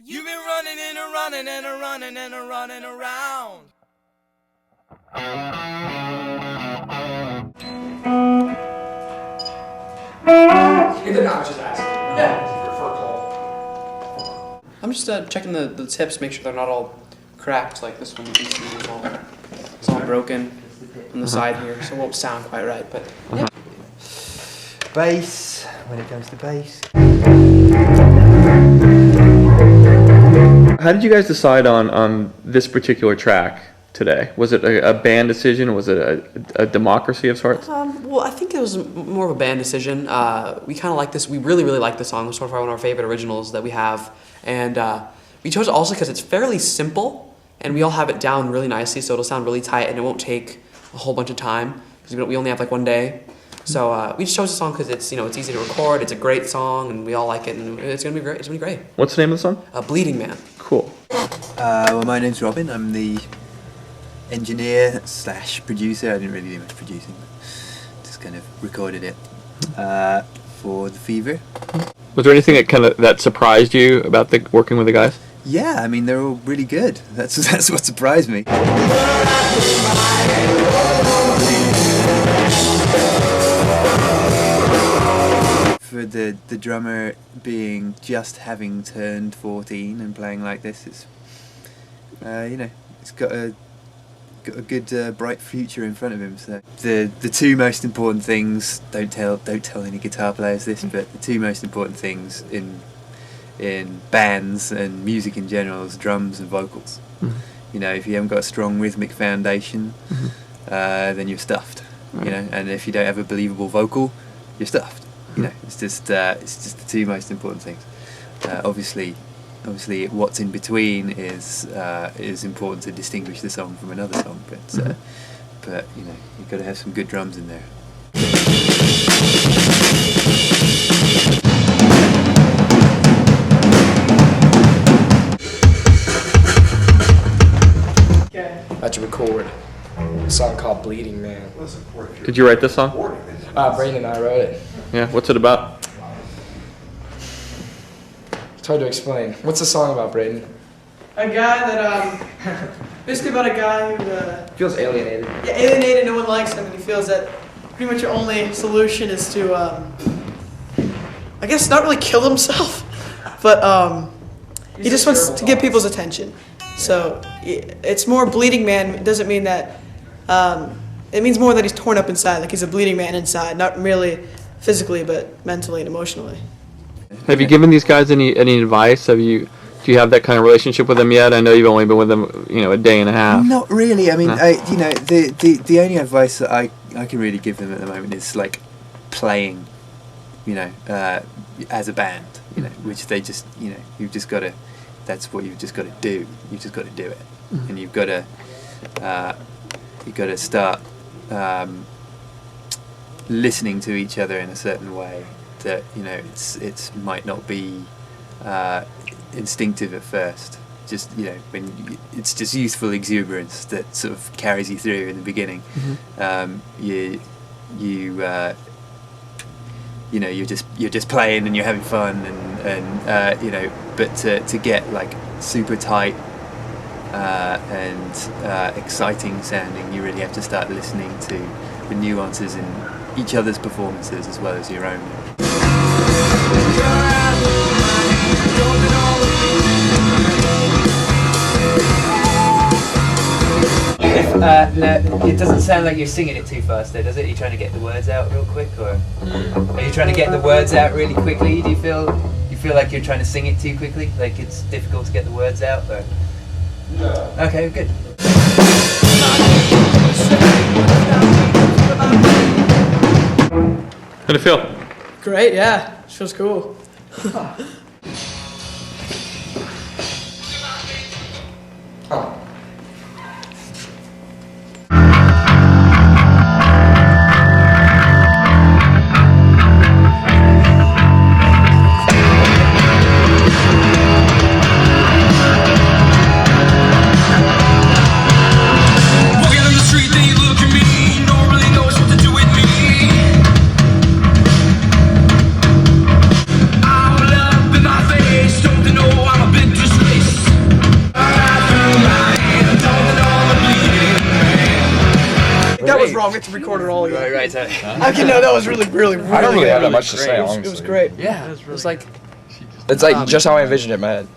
You've been running and a running and a running and a running around. Either not, just asking. Yeah, for a call. I'm just checking the tips, make sure they're not all cracked like this one. You can see it's all broken on the side here, so it won't sound quite right. But yeah. Bass, when it comes to bass. How did you guys decide on this particular track today? Was it a band decision? Was it a democracy of sorts? Well, I think it was more of a band decision. We kind of like this. We really like this song. It's one of our favorite originals that we have. And we chose it also because it's fairly simple, and we all have it down really nicely, so it'll sound really tight, and it won't take a whole bunch of time, because we only have like one day. So we just chose the song because it's easy to record, it's a great song, and we all like it, and it's gonna be great. It's gonna be great. What's the name of the song? Bleeding Man. Cool. Well, my name's Robin. I'm the engineer / producer. I didn't really do much producing, but just kind of recorded it for the Feaver. Was there anything that surprised you about working with the guys? Yeah, I mean they're all really good. That's what surprised me. For the drummer being just having turned 14 and playing like this, it's it's got a good bright future in front of him. So the two most important things, don't tell any guitar players this, but the two most important things in bands and music in general is drums and vocals. Mm-hmm. If you haven't got a strong rhythmic foundation, mm-hmm. Then you're stuffed. Right. And if you don't have a believable vocal, you're stuffed. It's just the two most important things. Obviously, what's in between is important to distinguish the song from another song. But you've got to have some good drums in there. About to record a song called Bleeding Man. Did you write this song? Brandon and I wrote it. Yeah. What's it about? It's hard to explain. What's the song about, Brayden? A guy that, basically about a guy who, Feels alienated. yeah, alienated, no one likes him, and he feels that pretty much your only solution is to, I guess not really kill himself, but, he just wants to get people's attention. So, it's more bleeding man. It doesn't mean that, it means more that he's torn up inside, like he's a bleeding man inside, not merely physically, but mentally and emotionally. Have you given these guys any advice? Do you have that kind of relationship with them yet? I know you've only been with them, a day and a half. Not really. I mean, No. the only advice that I can really give them at the moment is like playing, as a band, which they just, you've just got to. That's what you've just got to do. You've just got to do it, and you've got to start listening to each other in a certain way that it's might not be instinctive at first. Just when it's just youthful exuberance that sort of carries you through in the beginning. Mm-hmm. You're just playing and you're having fun and but to get like super tight and exciting sounding, you really have to start listening to the nuances in each other's performances as well as your own. It doesn't sound like you're singing it too fast though, does it? Are you trying to get the words out real quick, or are you trying to get the words out really quickly? Do you feel like you're trying to sing it too quickly? Like it's difficult to get the words out? Or? No. Okay, good. How'd it feel? Great, yeah. It feels cool. I've I'll get to record it all again. Right. Okay, no, that was really, really, really. I don't really good. have that much to say, It honestly. was great. Yeah, it was like It's like just how I envisioned it in my head.